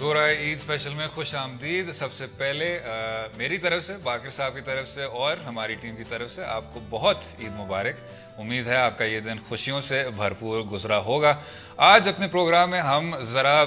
जोरा ईद स्पेशल में खुश आमदीद। सबसे पहले मेरी तरफ से, बाकिर साहब की तरफ से और हमारी टीम की तरफ से आपको बहुत ईद मुबारक। उम्मीद है आपका ये दिन खुशियों से भरपूर गुजरा होगा। आज अपने प्रोग्राम में हम ज़रा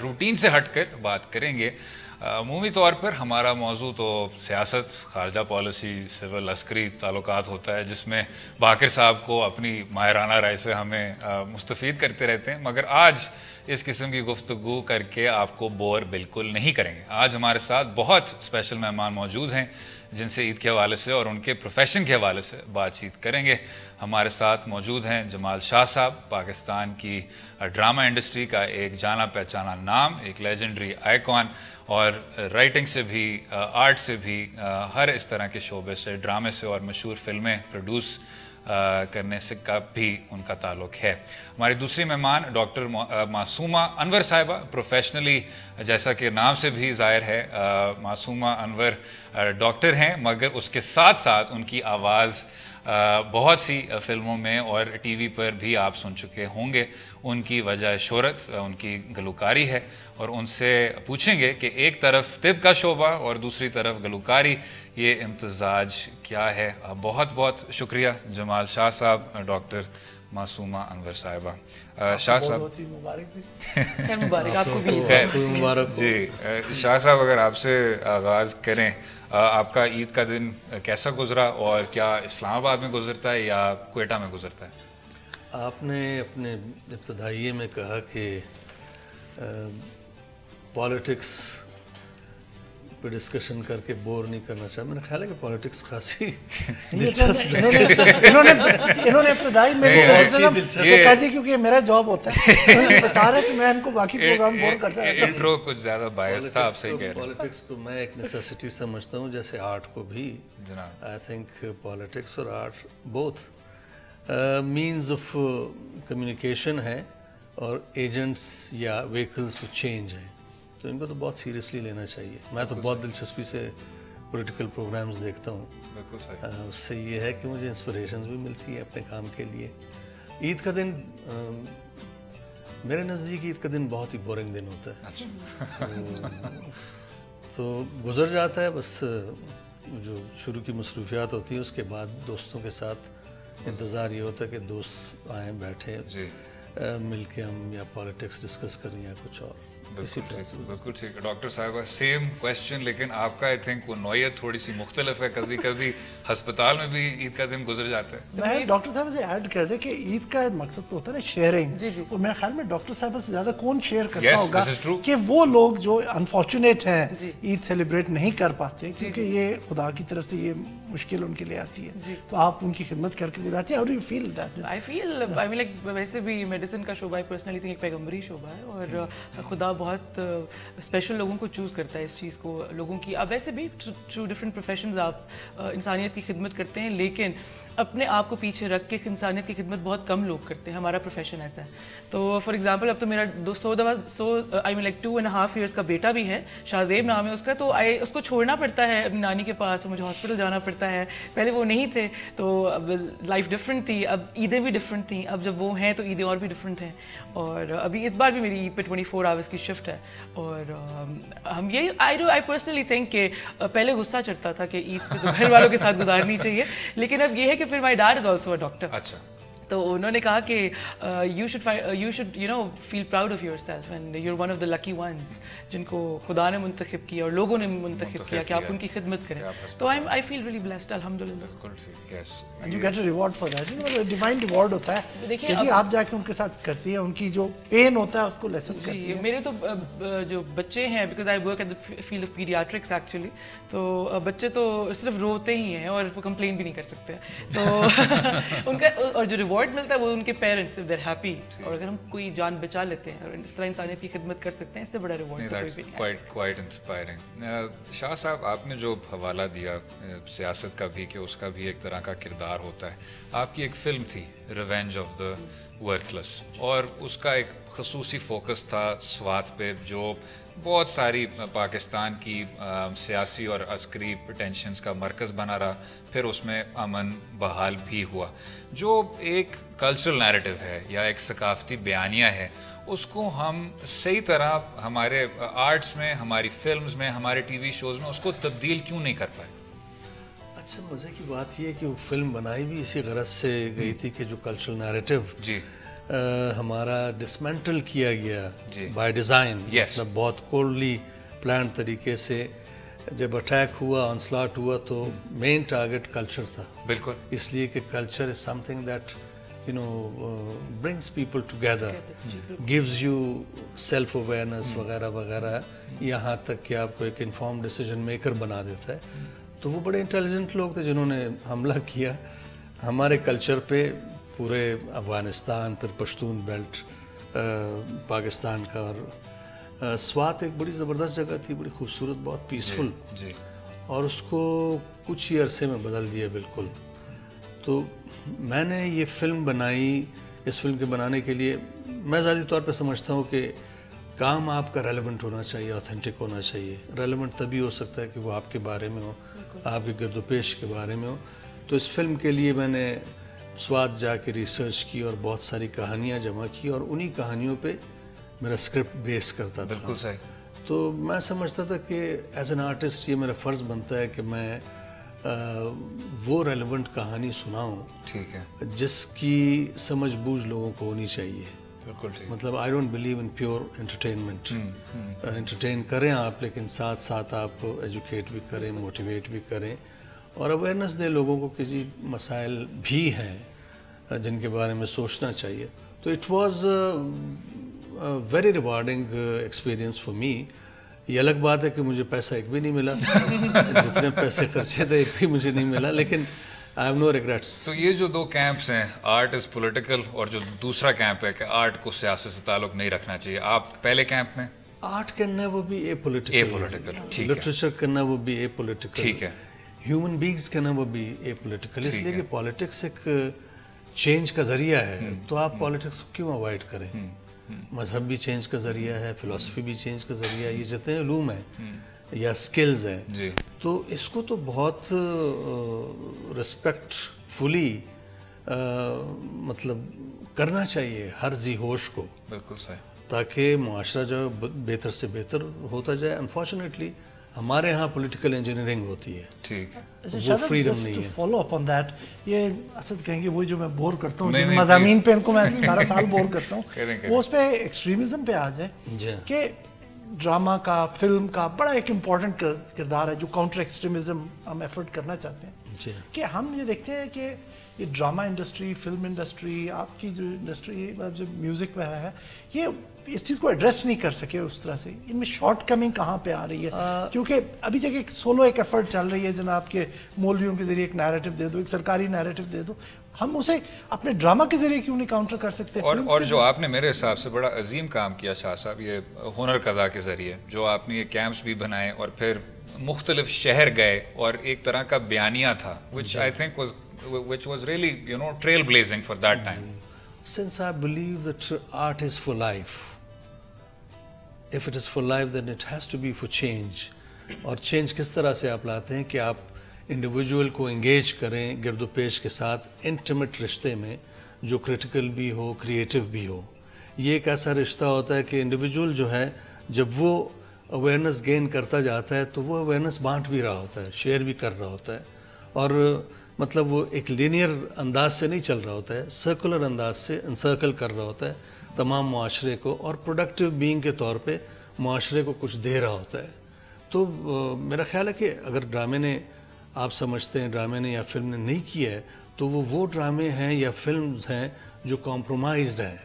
रूटीन से हटकर बात करेंगे। अमूमी तौर पर हमारा मौजू तो सियासत, खारजा पॉलिसी, सिविल अस्करी ताल्लुकात होता है, जिसमें बाकिर साहब को अपनी माहिराना राय से हमें मुस्तफ़ीद करते रहते हैं, मगर आज इस किस्म की गुफ्तगू करके आपको बोर बिल्कुल नहीं करेंगे। आज हमारे साथ बहुत स्पेशल मेहमान मौजूद हैं जिनसे ईद के हवाले से और उनके प्रोफेशन के हवाले से बातचीत करेंगे। हमारे साथ मौजूद हैं जमाल शाह साहब, पाकिस्तान की ड्रामा इंडस्ट्री का एक जाना पहचाना नाम, एक लेजेंडरी आइकॉन, और राइटिंग से भी, आर्ट से भी, हर इस तरह के शोबे से, ड्रामे से और मशहूर फिल्में प्रोड्यूस करने से का भी उनका ताल्लुक है। हमारी दूसरी मेहमान डॉक्टर मासूमा अनवर साहिबा, प्रोफेशनली जैसा कि नाम से भी ज़ाहिर है, मासूमा अनवर डॉक्टर हैं, मगर उसके साथ साथ उनकी आवाज़ बहुत सी फिल्मों में और टीवी पर भी आप सुन चुके होंगे। उनकी वजह शोहरत उनकी गलूकारी है, और उनसे पूछेंगे कि एक तरफ तिब का शोबा और दूसरी तरफ गलूकारी, ये इम्तजाज क्या है। बहुत बहुत शुक्रिया जमाल शाह साहब, डॉक्टर मासूमा अनवर साहिबा। शाह साहब मुबारक आपको भी मुबारक जी। शाह साहब, अगर आपसे आगाज़ करें, आपका ईद का दिन कैसा गुजरा, और क्या इस्लामाबाद में गुजरता है या क्वेटा में गुजरता है? आपने अपने इब्तदाइये में कहा कि पॉलिटिक्स पे डिस्कशन करके बोर नहीं करना चाहिए। मैंने ख्याल है कि पॉलिटिक्स खासी इन्होंने इब्तदाई में कर दी, क्योंकि मेरा जॉब होता है। बता रहे कि मैं इनको बाकी प्रोग्राम बोर करता है। इंट्रो कुछ ज़्यादा बायस था, आप सही कह रहे हैं। पॉलिटिक्स को मैं एक नेसेसिटी समझता हूँ, जैसे आर्ट को भी। आई थिंक पॉलिटिक्स और art both means of communication है और एजेंट्स या व्हीकल्स फॉर चेंज है, तो इनको तो बहुत सीरियसली लेना चाहिए। मैं तो बहुत दिलचस्पी से पॉलिटिकल प्रोग्राम्स देखता हूँ। उससे ये है कि मुझे इंस्पिरेशंस भी मिलती है अपने काम के लिए। ईद का दिन मेरे नज़दीक ईद का दिन बहुत ही बोरिंग दिन होता है। तो गुजर जाता है, बस जो शुरू की मसरूफियात होती है उसके बाद दोस्तों के साथ इंतज़ार ये होता है कि दोस्त आए बैठे मिल के हम या पॉलिटिक्स डिस्कस करें या कुछ और। बिल्कुल ठीक है। डॉक्टर साहबा, सेम क्वेश्चन, लेकिन आपका आई थिंक वो नौयत थोड़ी सी मुख्तलिफ है। कभी कभी अस्पताल में भी ईद का दिन गुजर जाता है। मैं डॉक्टर साहब से ऐड कर दे कि ईद का मकसद तो होता है ना शेयरिंग, और मेरे ख्याल में डॉक्टर साहब से ज्यादा कौन शेयर करता होगा कि वो लोग जो अनफॉर्चुनेट हैं ईद सेलिब्रेट नहीं कर पाते, क्योंकि ये खुदा की तरफ से ये मुश्किल उनके लिए आती है, तो आप उनकी खिदमत करके गुजारते हैं। How do you feel that? I mean like वैसे भी मेडिसिन का शोबा पर्सनली थिंक एक पैगंबरी शोबा है, और खुदा बहुत स्पेशल लोगों को चूज़ करता है इस चीज़ को, लोगों की। अब वैसे भी थ्रू डिफरेंट प्रोफेशंस आप इंसानियत की खिदमत करते हैं, लेकिन अपने आप को पीछे रख के इंसानियत की खिदमत बहुत कम लोग करते हैं। हमारा प्रोफेशन ऐसा है। तो फॉर एग्जांपल अब तो मेरा 2.5 ईयर्स का बेटा भी है, शाहजेब नाम है उसका, तो उसको छोड़ना पड़ता है अपनी नानी के पास, मुझे हॉस्पिटल जाना पड़ता है। पहले वो नहीं थे तो अब लाइफ डिफरेंट थी, अब ईदें भी डिफरेंट थी, अब जब वो हैं तो ईदें और भी डिफरेंट हैं। और अभी इस बार भी मेरी ईद पे 24 आवर्स की शिफ्ट है, और हम ये आई पर्सनली थिंक कि पहले गुस्सा चढ़ता था कि ईद पे तो घर वालों के साथ गुजारनी चाहिए, लेकिन अब ये है कि फिर my dad is also a doctor. अच्छा। तो उन्होंने कहा कि you should feel proud of yourself and you are one of the lucky ones जिनको खुदा ने मुंतखब किया और लोगों ने मुंतखब किया कि आप उनकी खिदमत करें। तो आई फील रियली ब्लेस्ड, अल्हम्दुलिल्लाह। You get a reward for that, divine reward होता है। देखिए जी, आप जाके उनके साथ करती हैं, उनकी जो पेन होता है उसको लेसन करती है। मेरे तो जो बच्चे हैं, because I work at the field of paediatrics actually, तो बच्चे तो सिर्फ रोते ही हैं और कंप्लेन भी नहीं कर सकते। तो उनका और जो रिवॉर्ड मिलता है वो उनके parents, if they are happy, और अगर हम कोई जान बचा लेते हैं और इस तरह इंसानियत की खिदमत कर सकते हैं, इससे बड़ा रिवॉर्ड क्वाइट इंस्पायरिंग। शाह साहब, आपने जो हवाला दिया सियासत का भी, कि उसका भी एक तरह का किरदार होता है। आपकी एक फिल्म थी ریونج آف دا ورتھلیس, اور اس کا ایک خصوصی فوکس تھا سوات پہ جو بہت ساری پاکستان کی سیاسی اور عسکری ٹینشنز کا مرکز بنا رہا. پھر اس میں امن بحال بھی ہوا. جو ایک کلچرل نیریٹو ہے یا ایک ثقافتی بیانیہ ہے, اس کو ہم صحیح طرح ہمارے آرٹس میں, ہماری فلمز میں, ہمارے ٹی وی شوز میں اس کو تبدیل کیوں نہیں کر پائے؟ اچھا, مزے کی بات یہ ہے کہ وہ فلم بنائی بھی اسی غرض سے گئی تھی کہ جو کلچرل نیریٹو جی ہمارا ڈسمینٹل کیا گیا بائی ڈیزائن, مطلب بہت کولڈلی پلانڈ طریقے سے جب اٹیک ہوا, آنسلاٹ ہوا, تو مین ٹارگٹ کلچر تھا. بالکل, اس لیے کہ culture is some thing that you know brings people together, gives you self awareness وغیرہ وغیرہ, یہاں تک کہ آپ کو ایک انفارم ڈیسیجن میکر بنا دیتا ہے. تو وہ بڑے انٹیلیجنٹ لوگ تھے جنہوں نے حملہ کیا ہمارے کلچر پہ, پورے افغانستان, پھر پشتون بیلٹ پاکستان کا. اور سوات ایک بڑی زبردست جگہ تھی, بڑی خوبصورت, بہت پیسفل, اور اس کو کچھ ہی عرصے میں بدل دیا بالکل. تو میں نے یہ فلم بنائی. اس فلم کے بنانے کے لیے میں ذاتی طور پہ سمجھتا ہوں کہ کام آپ کا ریلیونٹ ہونا چاہیے, اوتھینٹک ہونا چاہیے. ریلیونٹ تبھی ہو سکتا ہے کہ وہ آپ کے بارے میں ہو, آپ کے گرد و پیش کے بارے میں ہو. تو اس فلم کے لیے میں نے سوات جا کے ریسرچ کی اور بہت ساری کہانیاں جمع کی, اور انہی کہانیوں پہ میرا اسکرپٹ بیس کرتا تھا. بالکل صحیح. تو میں سمجھتا تھا کہ ایز این آرٹسٹ یہ میرا فرض بنتا ہے کہ میں وہ ریلیونٹ کہانی سناؤں, ٹھیک ہے, جس کی سمجھ بوجھ لوگوں کو ہونی چاہیے. بالکل ٹھیک. مطلب I don't believe in pure entertainment. Entertain کریں آپ, لیکن ساتھ ساتھ آپ ایجوکیٹ بھی کریں, موٹیویٹ بھی کریں, اور اویئرنیس دیں لوگوں کو کہ جی مسائل بھی ہیں جن کے بارے میں سوچنا چاہیے. تو it was very rewarding experience for me. یہ الگ بات ہے کہ مجھے پیسہ ایک بھی نہیں ملا, جتنے پیسے خرچے تھے ایک بھی مجھے نہیں ملا, لیکن I have no regrets. تو یہ جو دو کیمپس ہیں, آرٹ از پولیٹیکل, اور جو دوسرا کیمپ ہے کہ آرٹ کو سیاست سے تعلق نہیں رکھنا چاہیے, آپ پہلے کیمپ میں آرٹ کرنا وہ بھی اے پولیٹیکل, لٹریچر کرنا وہ بھی اے پولیٹیکل, ٹھیک ہے, ہیومن بینگز کرنا وہ بھی اے پولیٹیکل. اس لیے کہ پالیٹکس ایک چینج کا ذریعہ ہے, تو آپ پالیٹکس کو کیوں اوائڈ کریں؟ مذہب بھی چینج کا ذریعہ ہے, فلسفی بھی چینج کا ذریعہ ہے, یہ جتنے علوم ہیں یا سکلز ہیں, تو اس کو تو بہت رسپیکٹ فلی مطلب کرنا چاہیے ہر ذی ہوش کو. بالکل صحیح. تاکہ معاشرہ جو بہتر سے بہتر ہوتا جائے. انفارچونیٹلی ہمارے ہاں پولیٹیکل انجینئرنگ ہوتی ہے, ٹھیک, وہ فریڈم نہیں ہے. فالو اپ آن دیٹ, یہ اسد کہیں گے وہ جو میں بور کرتا ہوں مضامین پہ, ان کو میں سارا سال بور کرتا ہوں, وہ اس پہ ایکسٹریمزم پہ آ جائے کہ ڈرامہ کا, فلم کا بڑا ایک امپورٹنٹ کردار ہے جو کاؤنٹر ایکسٹریمزم ہم ایفرٹ کرنا چاہتے ہیں. کہ ہم یہ دیکھتے ہیں کہ یہ ڈرامہ انڈسٹری, فلم انڈسٹری, آپ کی جو انڈسٹری جو میوزک میں ہے, یہ اس چیز کو ایڈریس نہیں کر سکے اس طرح سے. ان میں شارٹ کمنگ کہاں پہ آ رہی ہے؟ کیونکہ ابھی تک ایک سولو ایک ایفرٹ چل رہی ہے جناب کے مولویوں کے ذریعے ایک نیریٹو دے دو, ایک سرکاری نیریٹو دے دو. ہم اسے اپنے ڈرامہ کے ذریعے کیوں نہیں کاؤنٹر کر سکتے؟ اور جو آپ نے میرے حساب سے بڑا عظیم کام کیا شاہ صاحب, یہ ہنر قضا کے ذریعے جو آپ نے یہ کیمپس بھی بنائے اور پھر مختلف شہر گئے, اور ایک طرح کا بیانیہ تھا which I think was really, you know, trailblazing for that time. Since I believe that art is for life, if it is for life then it has to be for change. اور change کس طرح سے آپ لاتے ہیں کہ آپ individual کو انگیج کریں گرد و پیش کے ساتھ انٹیمیٹ رشتے میں, جو کریٹیکل بھی ہو, کریٹیو بھی ہو. یہ ایک ایسا رشتہ ہوتا ہے کہ انڈیویجول جو ہے جب وہ اویئرنیس گین کرتا جاتا ہے تو وہ اویئرنیس بانٹ بھی رہا ہوتا ہے, شیئر بھی کر رہا ہوتا ہے, اور مطلب وہ ایک لینئر انداز سے نہیں چل رہا ہوتا ہے, سرکولر انداز سے انسرکل کر رہا ہوتا ہے تمام معاشرے کو, اور پروڈکٹیو بینگ کے طور پہ معاشرے کو کچھ دے رہا ہوتا ہے. تو میرا خیال ہے کہ اگر ڈرامے نے, آپ سمجھتے ہیں ڈرامے نے یا فلم نے نہیں کیا ہے, تو وہ ڈرامے ہیں یا فلمز ہیں جو کمپرومائزڈ ہیں.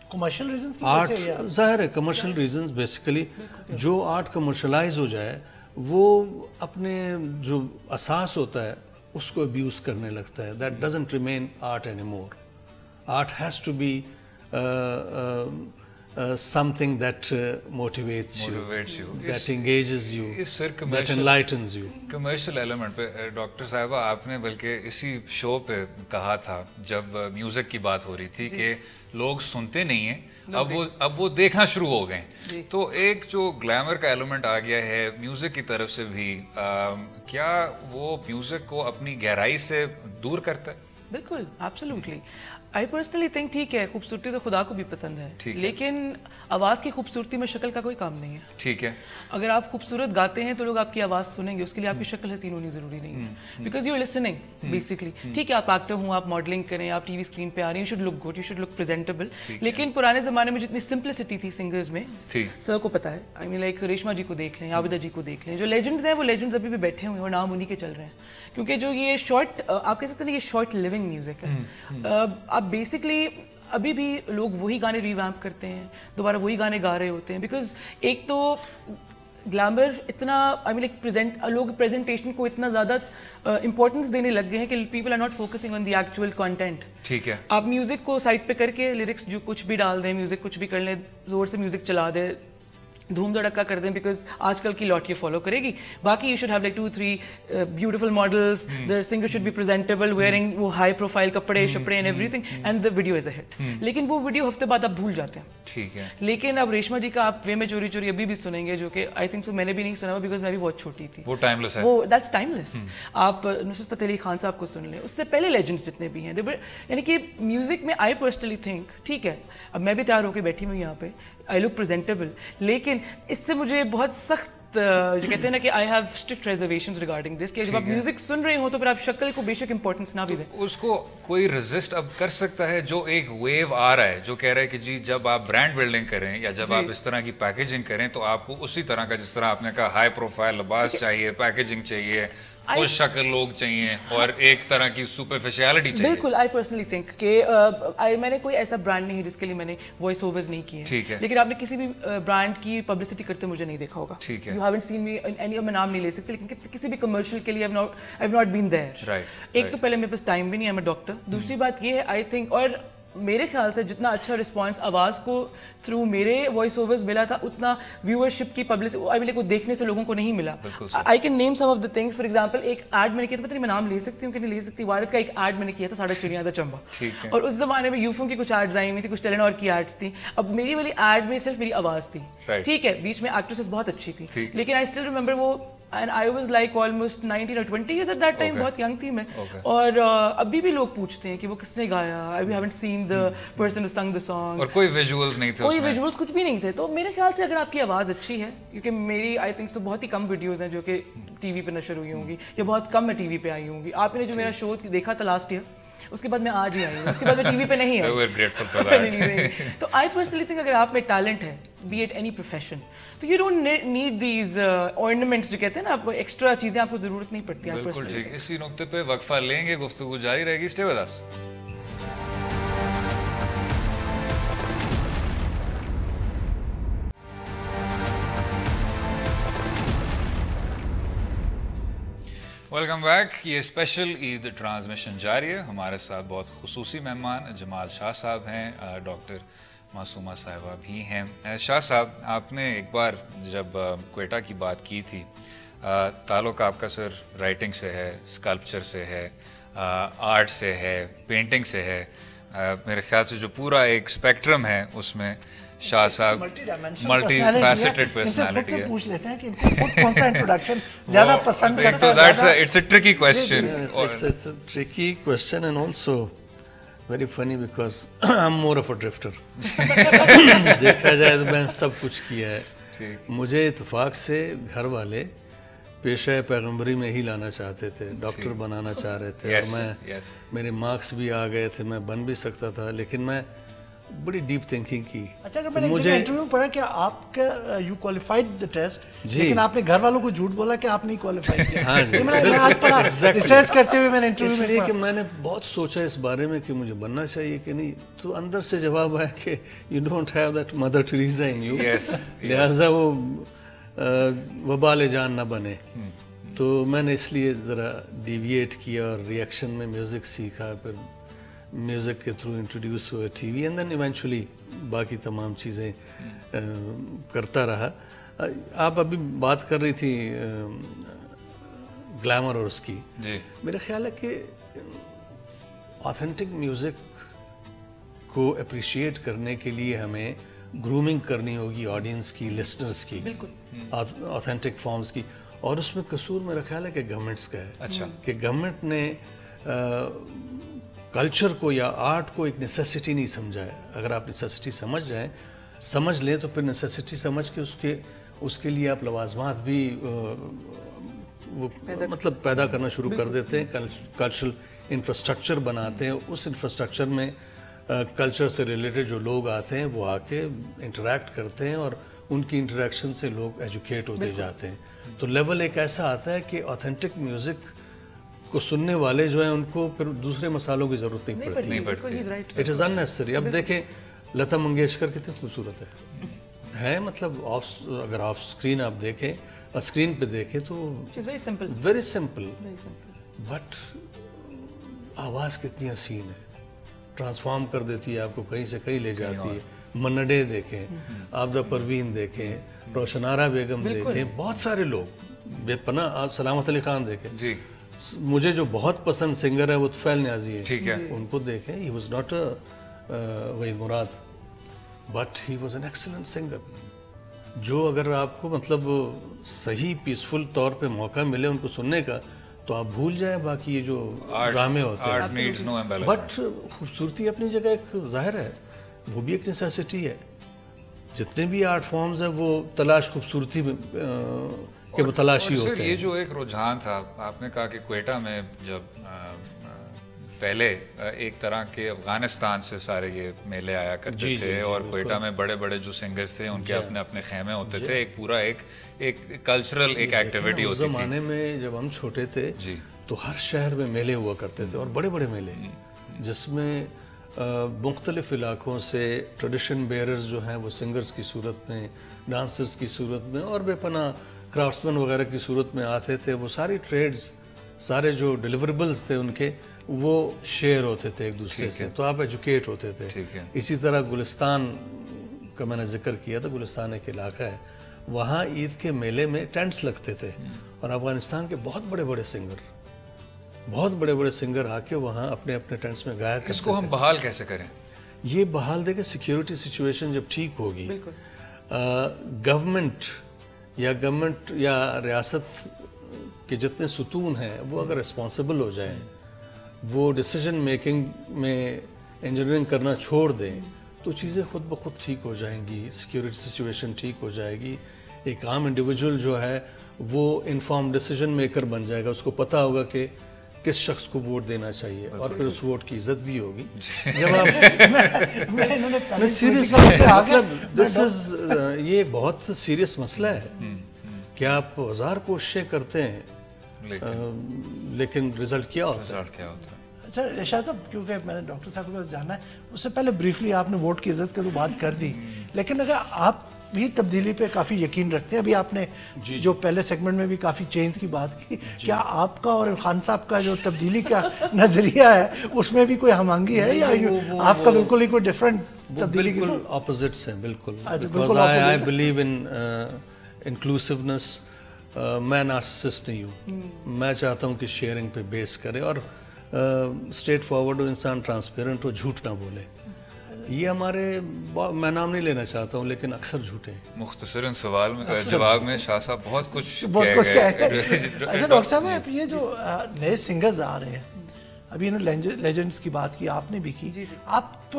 کمرشل ریزنز کی آرٹ ظاہر ہے, کمرشل ریزنز بیسیکلی, جو آرٹ کمرشلائز ہو جائے وہ اپنے جو اساس ہوتا ہے اس کو ابیوز کرنے لگتا ہے. That doesn't remain art any more. Art has to be something that motivates you, that engages you, that enlightens you. Commercial element پہ ڈاکٹر صاحبہ آپ نے بلکہ اسی شو پہ کہا تھا جب میوزک کی بات ہو رہی تھی کہ لوگ سنتے نہیں ہیں اب وہ دیکھنا شروع ہو گئے تو ایک جو گلیمر کا ایلیمنٹ آ گیا ہے میوزک کی طرف سے بھی کیا وہ میوزک کو اپنی گہرائی سے دور کرتا ہے؟ بالکل ایبسلیوٹلی آئی پرسنلی تھنک ٹھیک ہے خوبصورتی تو خدا کو بھی پسند ہے لیکن آواز کی خوبصورتی میں شکل کا کوئی کام نہیں ہے. ٹھیک ہے اگر آپ خوبصورت گاتے ہیں تو لوگ آپ کی آواز سنیں گے, اس کے لیے آپ کی شکل حسین ہونی ضروری نہیں ہے because you are listening basically. ٹھیک ہے آپ ایکٹر ہوں, آپ ماڈلنگ کریں, آپ ٹی وی اسکرین پہ آ رہی ہیں, you should look good, you should look presentable. لیکن پرانے زمانے میں جتنی سمپلسٹی تھی سنگرز میں سر کو پتا ہے, آئی مین لائک ریشما جی کو دیکھ لیں, عابدہ جی کو دیکھ لیں, جو لیجنڈز ہیں وہ لیجنڈز ابھی بھی بیٹھے ہوئے ہیں اور نام انہیں کے چل رہے ہیں کیونکہ جو یہ شارٹ آپ کہہ سکتے ہیں یہ شارٹ لیونگ میوزک ہے. آپ بیسکلی ابھی بھی لوگ وہی گانے ریویمپ کرتے ہیں, دوبارہ وہی گانے گا رہے ہوتے ہیں بیکاز ایک تو گلیمر اتنا آئی مین لائک لوگ پریزنٹیشن کو اتنا زیادہ امپورٹنس دینے لگ گئے ہیں کہ people are not focusing on the actual content. ٹھیک ہے آپ میوزک کو سائڈ پہ کر کے لیرکس جو کچھ بھی ڈال دیں, میوزک کچھ بھی کر لیں, زور سے میوزک چلا دیں, دھوم دھڑکا کر دیں بیکاز آج کل کی لاٹ یہ فالو کرے گی. باقی you should have like 2-3 beautiful models, the singer should be presentable wearing وہ ہائی پروفائل کپڑے شپڑے and everything and the video is a hit. لیکن وہ ویڈیو ہفتے بعد آپ بھول جاتے ہیں. ٹھیک ہے لیکن اب ریشما جی کا آپ وے میں چوری چوری ابھی بھی سنیں گے جو کہ آئی تھنک سو میں نے بھی نہیں سنا بیکاز میں بھی بہت چھوٹی تھی. وہ ٹائم لیس ہے, وہ دیٹس ٹائم لیس. آپ نصرت فتح علی خان صاحب کو سن لیں, اس سے پہلے لیجنڈس جتنے بھی ہیں, یعنی کہ میوزک میں آئی پرسنلی تھنک ٹھیک ہے اب میں بھی تیار ہو کے بیٹھی ہوں یہاں پہ, آئی لک پریزنٹیبل, لیکن اس سے مجھے بہت سخت جو کہتے ہیں نا کہ I have strict reservations regarding this کہ جب آپ میوزک سن رہے ہو تو پھر آپ شکل کو بے شک امپورٹنس نہ بھی دیں. اس کو کوئی ریزسٹ اب کر سکتا ہے جو ایک ویو آ رہا ہے جو کہہ رہا ہے کہ جی جب آپ برانڈ بلڈنگ کریں یا جب آپ اس طرح کی پیکیجنگ کریں تو آپ کو اسی طرح کا جس طرح آپ نے کہا ہائی پروفائل لباس چاہیے, پیکیجنگ چاہیے, خوش شکل لوگ چاہیے اور ایک طرح کی سپرفیشیلٹی چاہیے. بالکل آئی پرسنلی تھنک کہ میں نے کوئی ایسا برانڈ نہیں ہے جس کے لیے میں نے وائس اوورز نہیں کیے ہیں, لیکن آپ نے کسی بھی برانڈ کی پبلسٹی کرتے مجھے نہیں دیکھا ہوگا. You haven't seen me any, میں نام نہیں لے سکتی, لیکن کسی بھی کمرشل کے لیے I have not been there. ایک تو پہلے میرے پاس ٹائم بھی نہیں ہے, میں ڈاکٹر. دوسری بات یہ ہے آئی تھنک, اور میرے خیال سے جتنا اچھا رسپانس آواز کو تھرو میرے وائس اوورز ملا تھا اتنا ویورشپ کی پبلسٹی آئی مین کو دیکھنے سے لوگوں کو نہیں ملا. I can name some of the things. For example ایک ایڈ میں نے کیا تھا, پتہ نہیں میں نام لے سکتی ہوں کہ نہیں لے سکتی, وارد کا ایک ایڈ میں نے کیا تھا, ساڑھے چڑیاں دا چمبا, اور اس زمانے میں یوفوں کی کچھ ایڈز آئی ہوئی تھی, کچھ ٹیلنور کی ایڈس تھی. اب میری والی ایڈ میں صرف میری آواز تھی, ٹھیک ہے, بیچ میں ایکٹریسز بہت اچھی تھی, لیکن آئی اسٹل ریمبر وہ and I was like almost 19 or 20 years at that time, بہت ینگ تھی میں, اور ابھی بھی لوگ پوچھتے ہیں کہ وہ کس نے گایا, I haven't seen the person who sung the song, اور کوئی ویژولز نہیں تھے, کوئی ویژولز کچھ بھی نہیں تھے. تو میرے خیال سے اگر آپ کی آواز اچھی ہے, کیونکہ میری آئی تھنک تو بہت ہی کم ویڈیوز ہیں جو کہ ٹی وی پہ نشر ہوئی ہوں گی, یا بہت کم میں ٹی وی پہ آئی ہوں گی. آپ نے جو میرا شو دیکھا تھا لاسٹ ایئر, اس کے بعد میں آج ہی آئی ہوں, اس کے بعد میں ٹی وی پہ نہیں ہے. تو آئی پرسنلی تھنک اگر آپ میں ٹیلنٹ ہے, بی ایٹ اینی پروفیشن, تو you don't need these ornaments جو کہتے ہیں نا, آپ ایکسٹرا چیزیں آپ کو ضرورت نہیں پڑتی. بالکل ٹھیک. اسی نقطے پہ وقفہ لیں گے, گفتگو جاری رہے گی. Stay with us. Welcome back. یہ اسپیشل عید ٹرانسمیشن جاری ہے. ہمارے ساتھ بہت خصوصی مہمان جمال شاہ صاحب ہیں, ڈاکٹر معصومہ صاحبہ بھی ہیں. شاہ صاحب, آپ نے ایک بار جب کوئٹہ کی بات کی تھی, تعلق آپ کا سر رائٹنگ سے ہے, اسکلپچر سے ہے, آرٹ سے ہے, پینٹنگ سے ہے. میرے خیال سے جو پورا ایک اسپیکٹرم ہے اس میں شاہ صاحب ملٹی فیسٹڈ پرسنالٹی ہے. پوچھ لیتے ہیں کہ خود کون سا انٹروڈکشن زیادہ پسند کرتا ہے. It's a tricky question. It's a tricky question and also very funny because I'm more of a drifter. دیکھا جائے تو میں سب کچھ کیا ہے. مجھے اتفاق سے گھر والے پیشہ پیغمبری میں ہی لانا چاہتے تھے, ڈاکٹر بنانا چاہ رہے تھے, اور میں میرے مارکس بھی آ گئے تھے, میں بن بھی سکتا تھا, لیکن میں بڑی ڈیپ تھنکنگ کی. اچھا, اگر میں نے انٹرویو میں پڑھا کہ آپ کا یو کوالیفائڈ دا ٹیسٹ, لیکن آپ نے گھر والوں کو جھوٹ بولا کہ آپ نہیں کوالیفائی کیا. ہاں جی, میں آج پڑھا ریسرچ کرتے ہوئے میں نے انٹرویو میں, اس لیے کہ میں نے بہت سوچا اس بارے میں کہ مجھے بننا چاہیے کہ نہیں, تو اندر سے جواب آیا کہ you don't have that mother Teresa in you, لہٰذا وہ وبال جان نہ بنے. تو میں نے اس لیے ذرا ڈیویٹ کیا اور ریئیکشن میں میوزک سیکھا, پھر म्यूज़िक के थ्रू इंट्रोड्यूस हुए टीवी एंड देन इवेंचुअली बाकी तमाम चीज़ें करता रहा। आप अभी बात कर रही थी ग्लैमर और उसकी, मेरा ख्याल है कि ऑथेंटिक म्यूज़िक को अप्रिशिएट करने के लिए हमें ग्रूमिंग करनी होगी ऑडियंस की, लिसनर्स की, ऑथेंटिक फॉर्म्स की, और उसमें कसूर मेरा ख्याल है कि गवर्नमेंट्स का है। अच्छा। कि गवर्नमेंट ने कल्चर को या आर्ट को एक नेसेसिटी नहीं समझा है। अगर आप नेसेसिटी समझ लें तो फिर नेसेसिटी समझ के उसके लिए आप लवाजमात भी मतलब पैदा करना शुरू कर देते हैं, कल्चरल इंफ्रास्ट्रक्चर बनाते हैं। उस इंफ्रास्ट्रक्चर में कल्चर से रिलेटेड जो लोग आते हैं वो आके इंटरेक्ट करते हैं और उनकी इंटरेक्शन से लोग एजुकेट होते जाते हैं। तो लेवल एक ऐसा आता है कि ऑथेंटिक म्यूज़िक को सुनने वाले जो हैं उनको फिर दूसरे मसालों की ज़रूरत नहीं पड़ती। It is unnecessary. अब देखें लता मंगेशकर कितनी खूबसूरत है मतलब अगर ऑफ स्क्रीन आप देखें, स्क्रीन पे देखें तो वेरी सिंपल, बट आवाज़ कितनी हसीन है, ट्रांसफॉर्म कर देती है, आपको कहीं से कहीं ले जाती है। मन्नडे देखें, आबदा परवीन देखें, रोशनारा बेगम देखें, बहुत सारे लोग बेपनाह, सलामत अली खान देखें जी। मुझे जो बहुत पसंद सिंगर है वो तुफैल न्याजी है, ठीक है, उनको देखें। He was not a Waheed Murad, but he was an excellent singer. जो अगर आपको मतलब सही पीसफुल तौर पे मौका मिले उनको सुनने का तो आप भूल जाएं बाकी ये जो ड्रामे होते हैं। बट खूबसूरती अपनी जगह एक जाहिर है, वो भी एक नेसेसिटी है। जितने भी आर्ट फॉर्म्स हैं वो तलाश खूबसूरती के तलाशी होते हैं। ये जो एक रुझान था, आपने कहा कि क्वेटा में जब पहले एक तरह के अफगानिस्तान से सारे ये मेले आया करते थे और क्वेटा में बड़े बड़े जो सिंगर्स थे उनके अपने अपने खेमे होते थे, एक पूरा एक कल्चरल एक एक्टिविटी होती थी। ज़माने में जब हम छोटे थे तो हर शहर में मेले हुआ करते थे, और बड़े बड़े मेले जिसमें मुख्तलिफ इलाकों से ट्रेडिशन बेयरर्स जो हैं वो सिंगर्स की सूरत में, डांसर्स की सूरत में और बेपनाह क्राफ्ट्समैन वगैरह की सूरत में आते थे। वो सारी ट्रेड्स, सारे जो डिलीवरेबल्स थे उनके, वो शेयर होते थे एक दूसरे से, तो आप एजुकेट होते थे। इसी तरह गुलिस्तान का मैंने जिक्र किया था, गुलिस्तान एक इलाका है, वहाँ ईद के मेले में टेंट्स लगते थे और अफगानिस्तान के बहुत बड़े बड़े सिंगर आके वहाँ अपने अपने टेंट्स में गाया करते थे। इसको हम बहाल कैसे करें? ये बहाल देखे सिक्योरिटी सिचुएशन जब ठीक होगी, गवर्नमेंट या रियासत के जितने सुतून हैं वो अगर रिस्पॉन्सिबल हो जाएं, वो डिसीजन मेकिंग में इंजीनियरिंग करना छोड़ दें, तो चीज़ें खुद ब खुद ठीक हो जाएंगी, सिक्योरिटी सिचुएशन ठीक हो जाएगी। एक आम इंडिविजुअल जो है वो इन्फॉर्म डिसीजन मेकर बन जाएगा, उसको पता होगा कि किस शख्स को वोट देना चाहिए और फिर उस वोट की इज्जत भी होगी। जब आप सीरियसली ये बहुत सीरियस मसला है कि आप 1000 कोशिशें करते हैं लेकिन रिजल्ट क्या होता है? अच्छा शाह साहब, क्योंकि मैंने डॉक्टर साहब के पास जाना है, उससे पहले ब्रीफली आपने वोट की इज्जत की तो बात कर दी, लेकिन अगर आप भी तब्दीली पे काफ़ी यकीन रखते हैं, अभी आपने जो पहले सेगमेंट में भी काफ़ी चेंज की बात की, क्या आपका और खान साहब का जो तब्दीली का नजरिया है उसमें भी कोई हमंगी है या आपका बिल्कुल ही कोई डिफरेंट तब्दीली? बिल्कुल ऑपोजिट्स हैं, बिल्कुल। I believe in inclusiveness. मैं नार्सिसिस्ट नहीं हूँ, मैं चाहता हूँ कि शेयरिंग पे बेस करे और स्ट्रेट फॉरवर्ड हो, इंसान ट्रांसपेरेंट हो, झूठ ना बोले। ये हमारे, मैं नाम नहीं लेना चाहता हूँ लेकिन अक्सर झूठे हैं। मुख्तसरन सवाल में जवाब में शाह साहब बहुत कुछ कह गए। अच्छा डॉक्टर साहब, ये जो नए सिंगर्स आ रहे हैं, अभी इन्होंने लेजेंड्स की बात की, आपने भी की, आप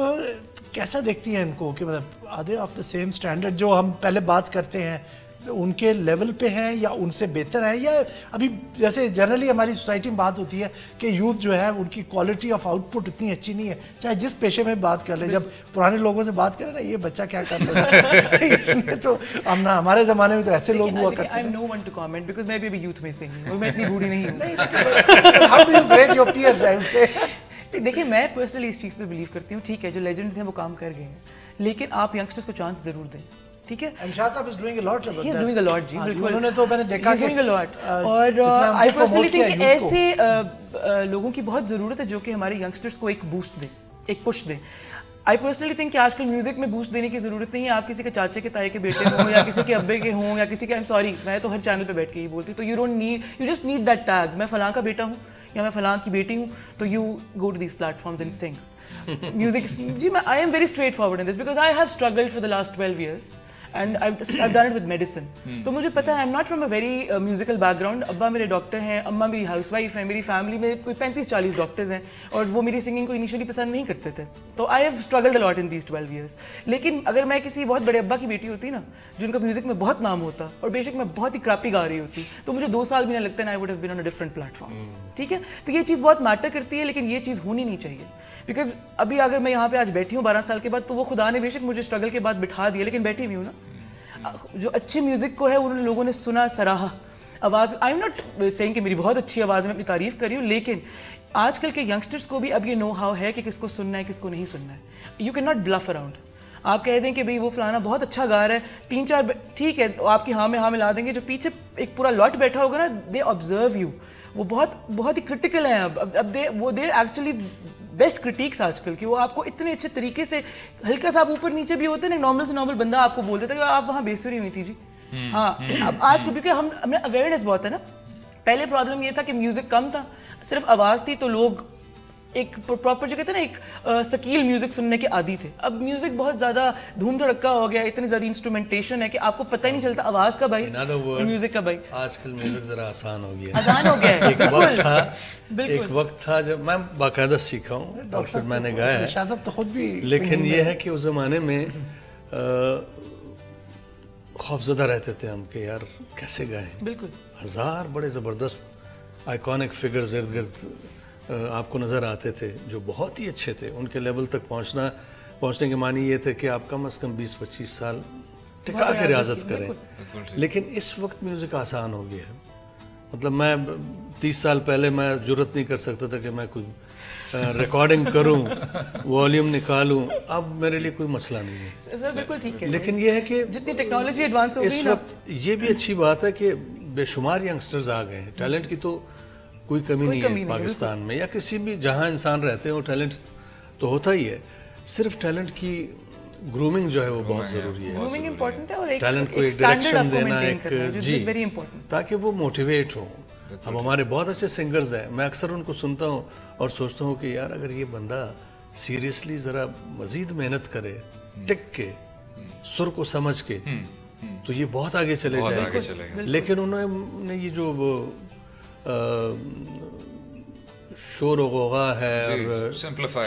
कैसा देखती हैं इनको कि मतलब are they of the same standard जो हम पहले बात करते हैं, उनके लेवल पे हैं या उनसे बेहतर है? या अभी जैसे जनरली हमारी सोसाइटी में बात होती है कि यूथ जो है उनकी क्वालिटी ऑफ आउटपुट इतनी अच्छी नहीं है, चाहे जिस पेशे में बात कर ले। जब पुराने लोगों से बात करें ना, ये बच्चा क्या कर रहा है इसमें तो हम ना, हमारे ज़माने में तो ऐसे लोग हुआ करते हैं। I am no one to comment because मैं भी अभी यूथ में से हूं, मैं इतनी बूढ़ी नहीं हूं। How do you grade your peers? I would say देखिए, मैं पर्सनली इस चीज़ पे बिलीव करती हूँ, ठीक है जो लेजेंड्स हैं वो काम कर गए हैं, लेकिन आप यंगस्टर्स को चांस जरूर दें, ठीक है? And Shah Saab is doing a lot about that. He is doing a lot, जी, बिल्कुल। उन्होंने तो मैंने देखा कि doing a lot, और I personally think कि ऐसे लोगों की बहुत ज़रूरत है जो कि हमारे यंगस्टर्स को एक बूस्ट दें। एक पुश दें। आई पर्सनली थिंक कि आजकल म्यूजिक में बूस्ट देने की जरूरत नहीं है, आप किसी के चाचे के ताए के बेटे हों या किसी के अब्बे के हों या किसी के, आई एम सॉरी मैं तो हर चैनल पे बैठ के ही बोलती हूँ, तो you don't need, you just need that tag, मैं फलां का बेटा हूँ या मैं फलां की बेटी हूँ, तो you go to these platforms and sing music. जी मैं I am very straightforward in this because I have struggled for the last 12 years and I've done it with medicine. तो मुझे पता है I am not from a very musical background. अब्बा मेरे doctor हैं, अम्मा मेरी हाउसवाइफ है, मेरी फैमिली में कोई 35-40 डॉक्टर्स हैं और वो मेरी सिंगिंग को इनिशियली पसंद नहीं करते थे, तो आई have struggled a lot in these 12 years। लेकिन अगर मैं किसी बहुत बड़े अब्बा की बेटी होती ना, जिनका म्यूजिक में बहुत नाम होता और बेशक मैं बहुत ही क्रापी गा रही होती, तो मुझे 2 साल भी ना लगता, I would have been on a different platform. ठीक है, तो ये चीज़ बहुत मैटर करती है, लेकिन ये चीज़ होनी नहीं चाहिए। बिकॉज अभी अगर मैं यहाँ पे आज बैठी हूँ 12 साल के बाद, तो वो खुदा ने बेशक मुझे स्ट्रगल के बाद बिठा दिया, लेकिन बैठी हुई हूँ ना, जो अच्छे म्यूजिक को है उन लोगों ने सुना, सराहा, आवाज़। आई एम नॉट सेइंग कि मेरी बहुत अच्छी आवाज़ में अपनी तारीफ कर रही हूँ, लेकिन आजकल के यंगस्टर्स को भी अब ये नो हाउ है कि किसको सुनना है किसको नहीं सुनना है। You can not bluff around. आप कह दें कि भाई वो फलाना बहुत अच्छा गा रहा है, 3-4 ठीक है, आपकी हाँ में हाँ मिला देंगे, जो पीछे एक पूरा लॉट बैठा होगा ना, दे ऑब्जर्व यू, वो बहुत ही क्रिटिकल हैं। अब दे एक्चुअली बेस्ट क्रिटिक्स आजकल की, वो आपको इतने अच्छे तरीके से, हल्का सा आप ऊपर नीचे भी होते हैं ना, नॉर्मल से नॉर्मल बंदा आपको बोल देता है कि आप वहाँ बेसुरी हुई थी जी। हाँ, अब आज क्योंकि हमें अवेयरनेस बहुत है ना। पहले प्रॉब्लम ये था कि म्यूजिक कम था, सिर्फ आवाज़ थी, तो लोग एक प्रॉपर जो कहते हैं ना, एक सकील म्यूजिक सुनने के आदी थे। अब म्यूजिक बहुत ज्यादा धूम धड़क्का हो गया, इतनी ज्यादा इंस्ट्रूमेंटेशन है कि आपको पता ही नहीं चलता आवाज का भाई म्यूजिक का भाई। आजकल म्यूजिक जरा आसान हो गया, आसान हो गया है। एक वक्त था जब मैं बाकायदा सीखा हूँ और फिर मैंने गाया है, शाहज़ब तो खुद भी, लेकिन ये है कि उस जमाने में खौफजदा रहते थे हम कि यार कैसे गाएं। बिल्कुल, 1000 बड़े जबरदस्त आइकॉनिक फिगर्स इर्द गिर्द आपको नज़र आते थे जो बहुत ही अच्छे थे। उनके लेवल तक पहुंचने के मानी ये थे कि आप कम से कम 20-25 साल टिका के रियाजत करें। लेकिन इस वक्त म्यूज़िक आसान हो गया है। मतलब मैं 30 साल पहले मैं जुर्रत नहीं कर सकता था कि मैं कोई रिकॉर्डिंग करूं, वॉल्यूम निकालूं, अब मेरे लिए कोई मसला नहीं है। सर बिल्कुल ठीक है, लेकिन ये है कि जितनी टेक्नोलॉजी एडवांस हो गई इस वक्त ये भी अच्छी बात है कि बेशुमार यंगस्टर्स आ गए हैं। टैलेंट की तो कोई कमी नहीं है पाकिस्तान में या किसी भी जहां इंसान रहते हैं, वो टैलेंट तो होता ही है। सिर्फ टैलेंट की ग्रूमिंग जो है वो बहुत ज़रूरी है। ग्रूमिंग इंपॉर्टेंट है और एक टैलेंट को एक डायरेक्शन देना, एक जी, वेरी इंपॉर्टेंट, ताकि वो मोटिवेट हो। अब हमारे बहुत अच्छे सिंगर्स हैं, मैं अक्सर उनको सुनता हूँ और सोचता हूँ कि यार अगर ये बंदा सीरियसली ज़रा मज़ीद मेहनत करे, टिक के, सुर को समझ के, तो ये बहुत आगे चले जाएगा। लेकिन उन्होंने ये जो शोर गोगा है और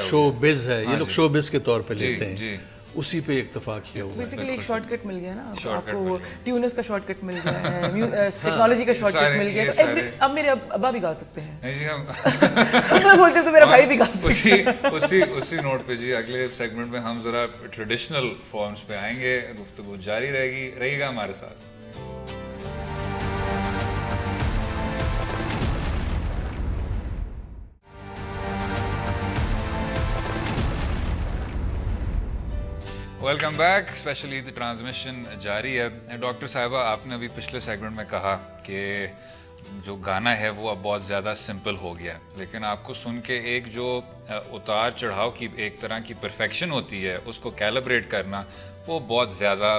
शो बिज है, ये लोग शो बिज के तौर पे लेते हैं, उसी पे इक्तफा किया हुआ है। बेसिकली एक शॉर्टकट मिल गया ना आपको, ट्यूनर्स का शॉर्टकट मिल गया है, टेक्नोलॉजी का शॉर्टकट मिल गया, तो अब मेरे अब्बा भी गा सकते हैं। नहीं जी, हम मैं बोलते तो मेरा भाई भी गा सकता है। उसी नोट पे जी अगले सेगमेंट में हम जरा ट्रेडिशनल फॉर्म्स पे आएंगे, गुफ्तगू जारी रहेगा हमारे साथ। Welcome back. Specially the transmission जारी है। डॉक्टर साहिबा, आपने अभी पिछले सेगमेंट में कहा कि जो गाना है वो अब बहुत ज़्यादा सिंपल हो गया, लेकिन आपको सुन के एक जो उतार चढ़ाव की एक तरह की परफेक्शन होती है, उसको कैलिब्रेट करना वो बहुत ज़्यादा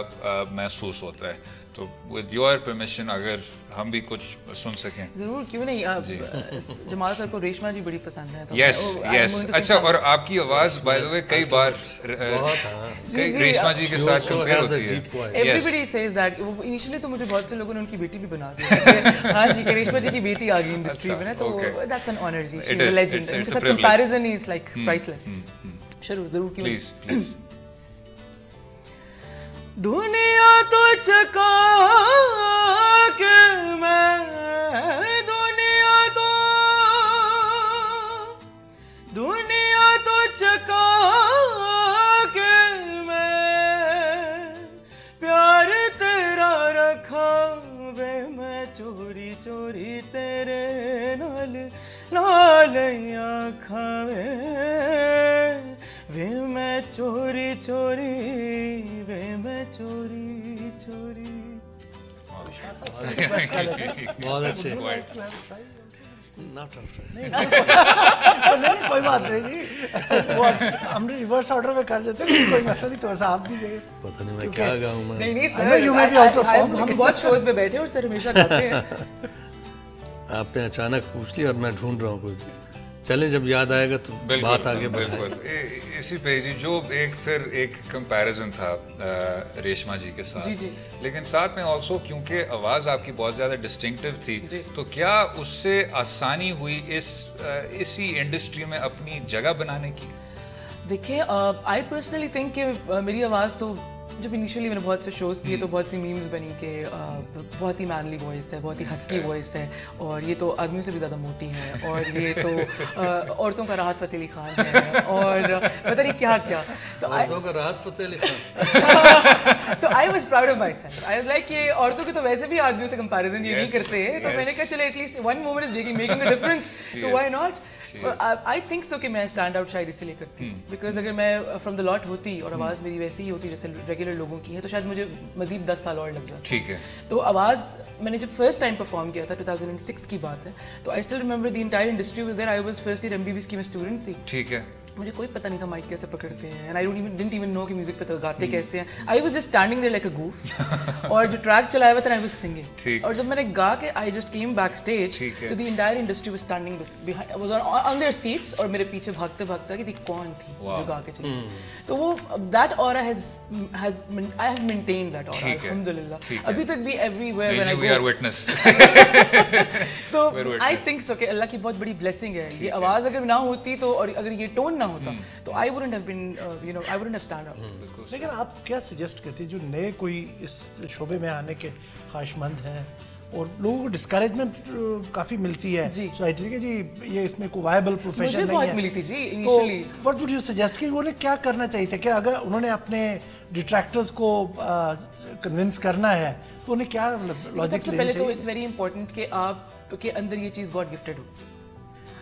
महसूस होता है। तो विद योर परमिशन अगर हम भी कुछ सुन सकें। जरूर, क्यों नहीं। जमाल सर को रेशमा जी बड़ी पसंद है, तो यस अच्छा, और आपकी आवाज बाय द वे कई बार रेशमा जी के साथ कंपेयर होती है। Everybody says that. इनिशियली तो मुझे बहुत से लोगों ने उनकी बेटी भी बना दी। हाँ जी, रेशमा जी की बेटी आ गई इंडस्ट्री में, तो that's an honour ji, she is a legend. उनके साथ कंपैरिजन इज लाइक प्राइसलेस। जरूर क्यों। प्लीज। दुनिया तो चका के मैं, दुनिया तो चका के मैं, प्यार तेरा रखा वे मैं, चोरी चोरी तेरे नाल खावे वे मैं, चोरी चोरी वे मैं, चोरी चोरी। बहुत अच्छे। not after. नहीं कोई बात नहीं जी, वो हमने रिवर्स ऑर्डर में कर देते हैं, कोई मसला नहीं, थोड़ा सा आप भी देंगे. पता नहीं मैं क्या गाऊं मैं. नहीं सर, हम बहुत शोज में बैठे और सर हमेशा गाते हैं. आपने अचानक पूछ लिया और मैं ढूंढ रहा हूँ कुछ. चले जब याद आएगा तो बात आगे बिल्कुल. इसी पे जी जो एक कंपैरिजन था रेशमा जी के साथ, जी. लेकिन साथ में ऑल्सो क्योंकि आवाज़ आपकी बहुत ज़्यादा डिस्टिंक्टिव थी, तो क्या उससे आसानी हुई इसी इंडस्ट्री में अपनी जगह बनाने की? देखिए, आई पर्सनली थिंक कि मेरी आवाज़ तो जब इनिशियली मैंने बहुत से शोज़ किए तो बहुत सी मीम्स बनी कि बहुत ही मैनली वॉइस है, बहुत ही हस्की वॉइस है, और ये तो आदमियों से भी ज़्यादा मोटी है, और ये तो औरतों का राहत फ़तेह अली खान है, और पता नहीं क्या क्या. तो औरतों का राहत फ़तेह अली खान. तो I was proud of my self. I was like कि औरतों के तो वैसे भी आदमियों से कंपैरिजन ये नहीं करते हैं, तो मैंने कहा चले at least one woman is making a difference, तो why not. I think so कि मैं स्टैंड आउट शायद इसीलिए करती हूँ, बिकॉज अगर मैं फ्रॉम द लॉट होती और आवाज़ मेरी वैसी ही होती जैसे रेगुलर लोगों की है, तो शायद मुझे मजीद 10 साल और लग जाता. ठीक है. तो आवाज़ मैंने जब फर्स्ट टाइम परफॉर्म किया था 2006 की बात है, तो I still remember the entire industry was there. I was first year MBBS की मैं स्टूडेंट थी. ठीक है. मुझे कोई पता नहीं था माइक कैसे पकड़ते हैं, and I didn't even know कि म्यूजिक पे तो गाते कैसे हैं. I was just standing there like a goof, और जो ट्रैक चलाया हुआ था आई वाज सिंगिंग, और जब मैंने गा के I just came backstage, तो the entire industry was standing behind, was on their seats, और मेरे पीछे भागते भागते कि कौन थी जो गा के चली. तो वो that aura has I have maintained that aura अल्हम्दुलिल्लाह अभी तक भी everywhere when I we are witness. तो आई थिंक सो कि अल्लाह की बहुत बड़ी ब्लेसिंग है. ये आवाज़ अगर ना होती तो, और अगर ये टोन ना होता, तो I wouldn't have been, I wouldn't have stand up. लेकिन आप क्या सजेस्ट करते हैं जो नए कोई इस शोबे में आने के ख्वाहिशमंद हैं और लोगों को डिस्करेजमेंट काफी मिलती है सोसाइटी के, जी ये इसमें कोई वायबल प्रोफेशन नहीं है. मुझे बहुत मिली थी जी इनिशियली. तो व्हाट वुड यू सजेस्ट कि उन्हें क्या करना चाहिए था? क्या अगर उन्होंने अपने डिट्रैक्टर्स को कन्विंस करना है तो उन्हें क्या लॉजिक लेना चाहिए? पहले तो इट्स वेरी इंपॉर्टेंट कि आपके अंदर ये चीज़ गॉड गिफ्टेड हो.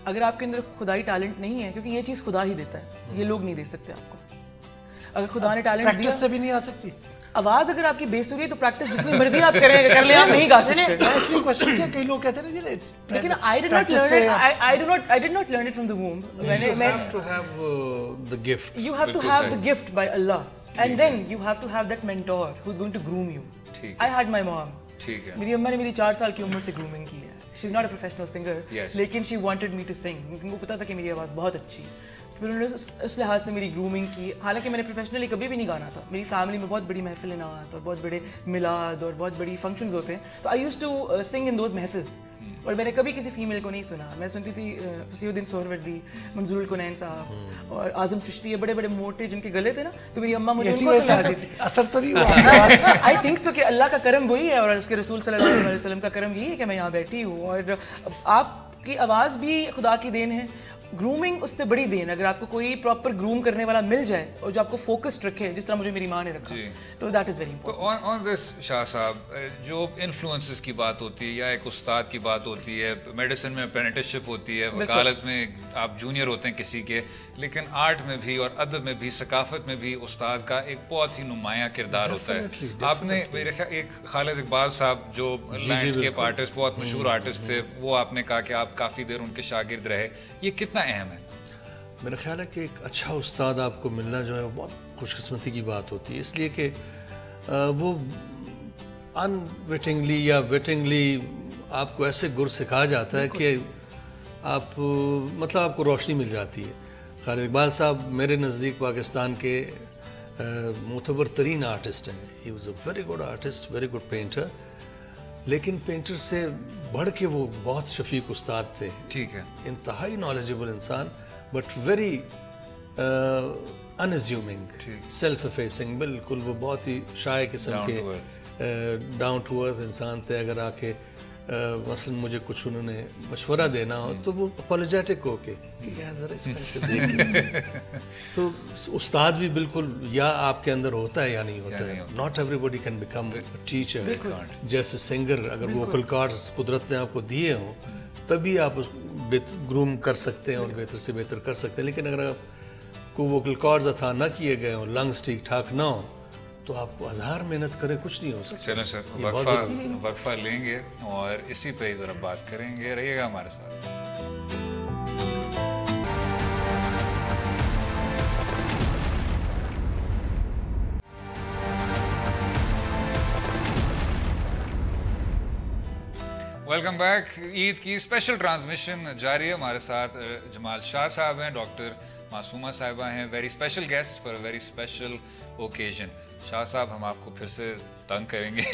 अगर आपके अंदर खुदाई टैलेंट नहीं है, क्योंकि ये चीज़ खुदा ही देता है, ये लोग नहीं दे सकते आपको. अगर खुदा ने टैलेंट दिया, प्रैक्टिस से भी नहीं आ सकती. आवाज अगर आपकी बेसुरी है तो प्रैक्टिस जितनी मर्जी आप कर ले, आप नहीं गा सकते. क्वेश्चन क्या कई लोग कहते हैं ना जी, लेकिन I did not learn it. I did not learn it from the वूम. You have to have the gift. You have to have the gift by Allah, and then you have to have that mentor who's going to groom you. I had my mom. ठीक है. मेरी अम्मा ने मेरी 4 साल की उम्र से ग्रूमिंग की है. She is not a professional singer, लेकिन she wanted me to sing. उनको पता था कि मेरी आवाज़ बहुत अच्छी है, फिर उन्होंने उस लिहाज से मेरी ग्रूमिंग की. हालांकि मैंने प्रोफेशनली कभी भी नहीं गाना था. मेरी फैमिली में बहुत बड़ी महफिल नात और बहुत बड़े मिलाद और बहुत बड़ी फंक्शंस होते हैं, तो I used to sing in those महफिल्स. और मैंने कभी किसी फीमेल को नहीं सुना. मैं सुनती थी फसीहुद्दीन सोहरवर्दी, मंजूरुल कुनैन साहब और आजम चिश्ती, ये बड़े बड़े मोटे जिनके गले थे ना, तो मेरी अम्मा मुझे उनको सुनाती थी. असर तो नहीं हुआ. आई थिंक सो कि अल्लाह का करम वही है और उसके रसूल सल्लल्लाहु अलैहि वसल्लम का करम यही है कि मैं यहाँ बैठी हूँ. और आपकी आवाज़ भी खुदा की देन है, ग्रूमिंग उससे बड़ी देन. अगर आपको कोई प्रॉपर ग्रूम करने वाला मिल जाए और जो आपको फोकस्ड रखे, जिस तरह मुझे मेरी माँ ने रखा, तो दैट इज़ वेरी इंपॉर्टेंट. तो ऑन दिस शाह साहब, जो इन्फ्लुएंसेस की बात होती है या एक उस्ताद की बात होती है, मेडिसिन में अप्रेंटिसशिप होती है, वकालत में आप जूनियर होते हैं किसी के, लेकिन आर्ट में भी और अदब में भी, सकाफत में भी उस्ताद का एक बहुत ही नुमायाँ किरदार होता है. आपने मेरे ख्याल एक खालिद इकबाल साहब जो लैंडस्केप आर्टिस्ट, बहुत मशहूर आर्टिस्ट थे, वो आपने कहा कि आप काफ़ी देर उनके शागिर्द रहे. ये कितना अहम है? मेरा ख्याल है कि एक अच्छा उस्ताद आपको मिलना जो है वो बहुत खुशकिस्मती की बात होती है, इसलिए कि वो अनविटिंगली या विटिंगली आपको ऐसे गुर सिखा जाता है कि आप मतलब आपको रोशनी मिल जाती है. खालिद इकबाल साहब मेरे नज़दीक पाकिस्तान के मोतबर तरीन आर्टिस्ट हैं. He was a very good artist, very good painter, लेकिन पेंटर से बढ़ के वो बहुत शफीक उस्ताद थे. ठीक है. इंतहाई नॉलेजेबल इंसान, बट वेरी अनअज्यूमिंग, सेल्फ फेसिंग. बिल्कुल वो बहुत ही शाय किस्म के डाउन टू अर्थ इंसान थे. अगर आके मसलन मुझे कुछ उन्होंने मशवरा देना हो तो वो अपोलोजेटिक होके यार ज़रा इसमें से देख. तो उस्ताद भी बिल्कुल या आपके अंदर होता है या नहीं होता है. Not everybody can become teacher. जैसे सिंगर, अगर वोकल कॉर्ड्स कुदरत ने आपको दिए हों तभी आप उस ग्रूम कर सकते हैं और बेहतर से बेहतर कर सकते हैं. लेकिन अगर आपको वोकल कॉर्ड्स अथा ना किए गए हों, लंग्स ठीक ठाक ना हो, तो आपको हज़ार मेहनत करे कुछ नहीं हो सकता. चलो सर, वक्फा लेंगे और इसी पे ही ज़रा बात करेंगे. रहिएगा हमारे साथ. Welcome back. ईद की स्पेशल ट्रांसमिशन जारी है। हमारे साथ जमाल शाह साहब हैं, डॉक्टर मासूमा साहिबा हैं, very special guest for a very special occasion. Shah साहब, हम आपको फिर से तंग करेंगे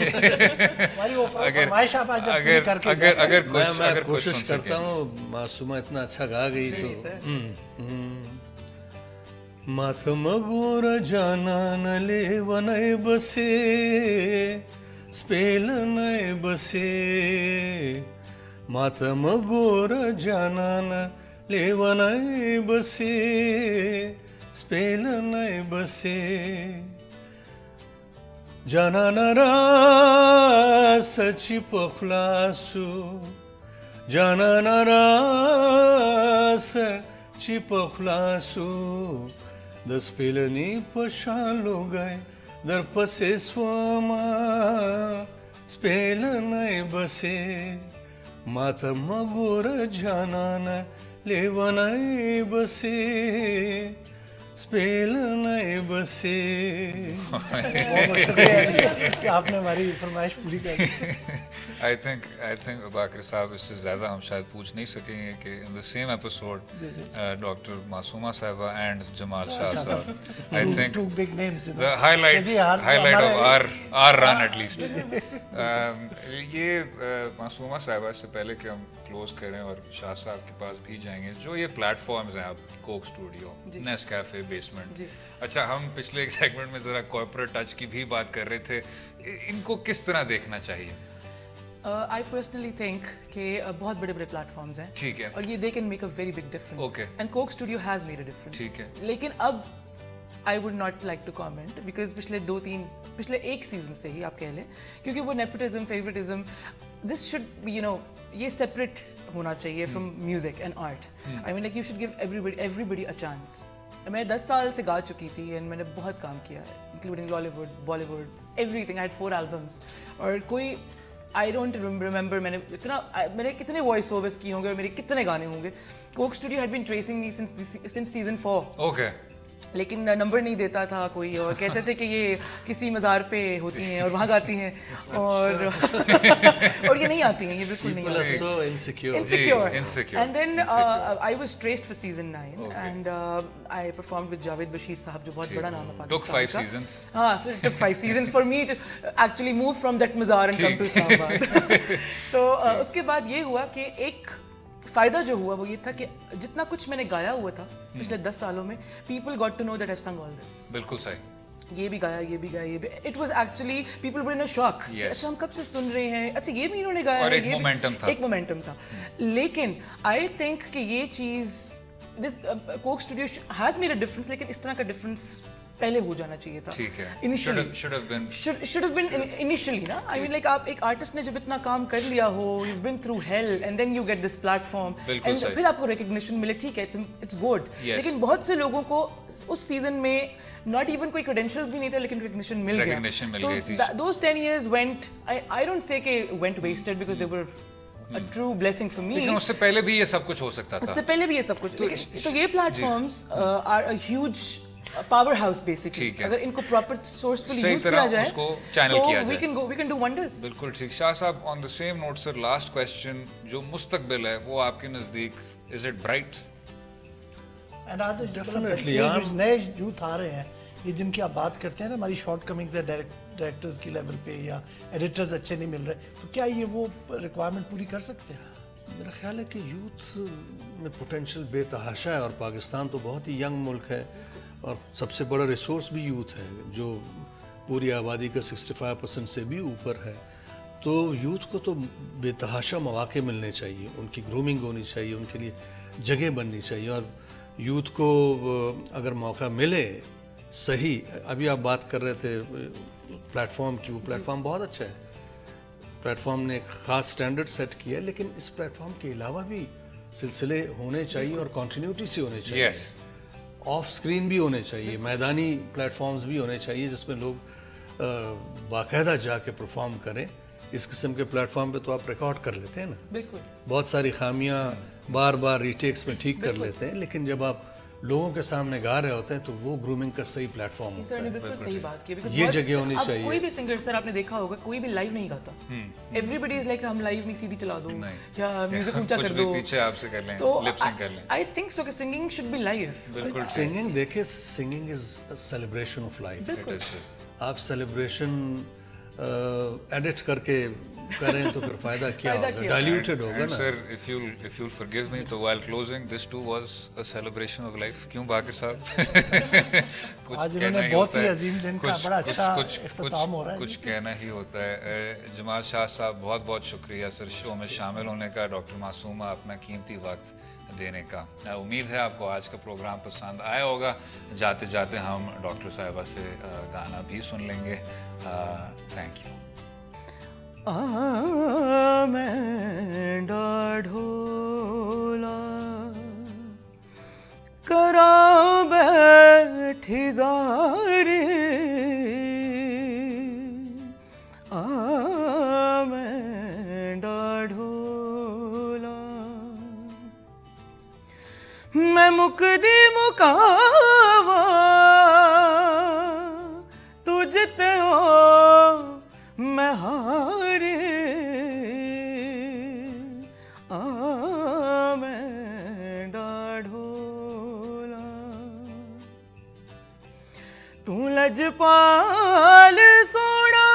अगर कोशिश करता हूँ। मासूमा इतना अच्छा गा गई तो माथम गोर जाना न ले वनय बसे स्पेल नय बसे मातम गोर जाना न ले वनय बसे स्पेल नय बसे जाना न रास चिपखलासु जाना न रास चिपखलासु दस पेलनी पशालो गए दर पसे स्वामा स्पेल नय बसे माता मगोर जाना न लेवनय बसे स्पेल नय बसे। आपने हमारी फरमाइश पूरी कर दी। I think बाकर साहब, इससे ज़्यादा हम शायद पूछ नहीं सकेंगे कि in the same episode doctor Masuma साहिबा and जमाल शाह साहब, I think two big names, the highlight of our run at least। ये मासूमा साहिबा, से पहले कि हम क्लोज करें और शाह साहब के पास भी जाएंगे, जो ये प्लेटफॉर्म्स हैं, आप कोक स्टूडियो, नेस्कैफे, बेसमेंट, अच्छा हम पिछले एक सेगमेंट में ज़रा कॉर्पोरेट टच की भी बात कर रहे थे, इनको किस तरह देखना चाहिए? I personally think कि बहुत बड़े बड़े प्लेटफॉर्म्स हैं, ठीक है, और ये they can make a very big difference, okay, and Coke Studio has made a difference, ठीक है, लेकिन अब I would not like to comment because पिछले एक सीजन से ही आप कह लें, क्योंकि वो nepotism, favoritism, this should be, you know, ये separate होना चाहिए from music and art. I mean, like you should give everybody a chance. मैं 10 साल से गा चुकी थी and मैंने बहुत काम किया है, including Lollywood, Bollywood, everything. I had 4 albums और कोई I don't remember मैंने कितने वॉइस ओवर्स किए होंगे और मेरे कितने गाने होंगे। Coke studio had been tracing me since season 4. Okay. लेकिन नंबर नहीं देता था कोई, और कहते थे कि ये किसी मज़ार पे होती हैं और वहाँ गाती हैं, और ये नहीं आती हैं, ये बिल्कुल नहीं आती हैं। So insecure. And then I was traced for season 9 and I performed with Javed Bashir साहब, जो बहुत बड़ा नाम है पाकिस्तान का। Took 5 seasons. हाँ, फिर took 5 seasons for me to actually move from that मज़ार and come to Islamabad. तो उसके बाद ये हुआ कि एक फायदा जो हुआ वो ये था कि जितना कुछ मैंने गाया हुआ था पिछले 10 सालों में, people got to know that I've sung all this. बिल्कुल सही। ये भी गाया, ये भी गाया, ये भी। It was actually people were in a shock. अच्छा हम कब से सुन रहे हैं, अच्छा ये भी इन्होंने गाया, और एक मोमेंटम था। लेकिन I think कि ये चीज़ Coke Studio has made a difference, लेकिन इस तरह का difference पहले हो जाना चाहिए था। ठीक है। Initially should have been initially ना। I mean, like आप एक आर्टिस्ट ने जब इतना काम कर लिया हो, you've been through hell and then you get this platform and फिर आपको recognition मिले, ठीक है, it's good। लेकिन बहुत से लोगों को उस सीजन में not even कोई credentials भी नहीं था, लेकिन recognition मिल गया। तो those 10 years went, I don't say कि went wasted because they were a true blessing for me। लेकिन उससे पहले भी ये सब कुछ हो सकता था। उससे पहले भी ये सब कुछ, तो ये platforms are a huge power house basically. अगर इनको प्रॉपर सोर्सफुली यूज किया जाए, उसको चैनल किया जाए, we can do wonders। बिल्कुल ठीक। शाह साहब, on the same note sir, last question, जो मुस्तकबिल है वो आपके नजदीक, इज इट ब्राइट? एंड आज डेफिनेटली नए यूथ आ रहे हैं, ये जिनकी आप बात करते हैं ना, हमारी शॉर्ट कमिंग्स है डायरेक्टर्स की लेवल पे या एडिटर्स अच्छे नहीं मिल रहे, तो क्या ये वो रिक्वायरमेंट पूरी कर सकते हैं? मेरा ख्याल है कि यूथ में पोटेंशियल बेतहाशा है, और पाकिस्तान तो बहुत ही यंग मुल्क है और सबसे बड़ा रिसोर्स भी यूथ है, जो पूरी आबादी का 65% से भी ऊपर है। तो यूथ को तो बेतहाशा मौके मिलने चाहिए, उनकी ग्रूमिंग होनी चाहिए, उनके लिए जगह बननी चाहिए, और यूथ को अगर मौका मिले सही, अभी आप बात कर रहे थे प्लेटफॉर्म की, वो प्लेटफॉर्म बहुत अच्छा है, प्लेटफॉर्म ने एक ख़ास स्टैंडर्ड सेट किया है, लेकिन इस प्लेटफॉर्म के अलावा भी सिलसिले होने चाहिए और कंटिन्यूटी से होने चाहिए। ऑफ स्क्रीन भी होने चाहिए, मैदानी प्लेटफॉर्म्स भी होने चाहिए, जिसमें लोग बाकायदा जाके परफॉर्म करें। इस किस्म के प्लेटफॉर्म पे तो आप रिकॉर्ड कर लेते हैं ना, बिल्कुल, बहुत सारी खामियां बार बार रीटेक्स में ठीक कर लेते हैं, लेकिन जब आप لوگوں کے سامنے گا رہے ہوتے ہیں تو وہ گرومنگ کا صحیح پلیٹ فارم ہوتا ہے. بالکل صحیح بات کی. یہ جگہ ہونی چاہیے. کوئی بھی سنگر سر آپ نے دیکھا ہوگا کوئی بھی لائیو نہیں گاتا. ایوری بڈی از لائک ہم لائیو نہیں سی ڈی چلا دو یا میوزک اونچا کر دو, پیچھے آپ سے کر لیں, لپ سنگ کر لیں. آئی تھنک سو کہ سنگنگ شوڈ بی لائیو. بالکل سنگنگ دیکھیں, singing is celebration of life. آپ سیلیبریشن ایڈٹ کر کے کریں تو پھر فائدہ کیا ہوگا, ڈائلیوٹڈ ہوگا نا. سر if you'll forgive me, تو while closing this too was a celebration of life. کیوں باقر صاحب آج انہوں نے بہت ہی عظیم دن کا بڑا اچھا اختتام ہو رہا ہے. کچھ کہنا ہی ہوتا ہے. جمال شاہ صاحب بہت بہت شکریہ سر شو میں شامل ہونے کا, ڈاکٹر معصومہ اپنا قیمتی وقت دینے کا. امید ہے آپ کو آج کا پروگرام پسند آیا ہوگا. جاتے جاتے ہم ڈاکٹر صاحبہ سے گانا بھی سن لیں گے. Thank you. میں ڈاڈھولا کرا بیٹھی زاری, میں ڈاڈھولا میں مکدی مکاوا تجھتے ہو میں ہاری, میں ڈاڈھولا تو لجپال سوڑا,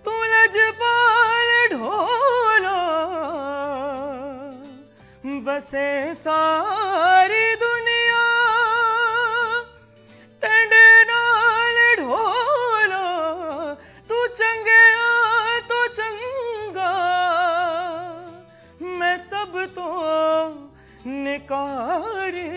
تو لجپال ڈھولا بسے ساری دنیا تینڈے نال ڈھولا, تو چنگیا تو چنگا میں سب تو نکاری.